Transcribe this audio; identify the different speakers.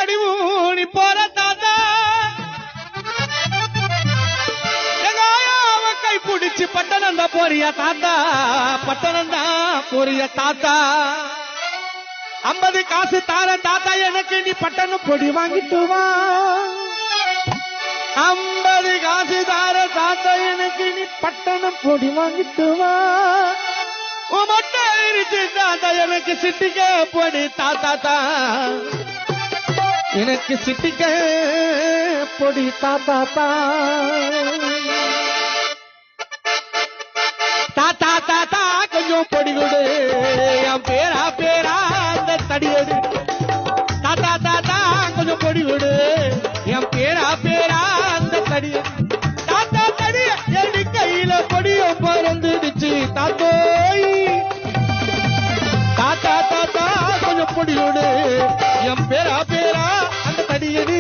Speaker 1: அடி ஊனி போற தாத்தா எங்காயாவ கை பிடிச்சு பட்டணந்தா போறியா தாத்தா பட்டணந்தா போறிய தாத்தா 50 காசு தார தாத்தா எனக்கு நீ பட்டணம் பொடி வாங்கிட்டு வா 50 காசு தார தாத்தா எனக்கு நீ பட்டணம் பொடி வாங்கிட்டு வா மட்டை இருச்சு தாத்தா எனக்கு சிட்டிக்க பொடி தாத்தா எனக்கு சிட்டிக்க பொடி தாத்தா தாத்தா தாத்தா கொஞ்சம் பொடி கொடு என் பேரா பேரா அந்த தடியடு தாத்தா தாத்தா கொஞ்சம் பொடி கொடு என் பேரா பேரா அந்த தடியடு தாத்தா தடிய எடி கையில பொடியும் பறந்துடுச்சு தாத்தோய் தாத்தா தாத்தா கொஞ்சம் பொடி கொடு என் பேரா பேரா அந்த தடியடு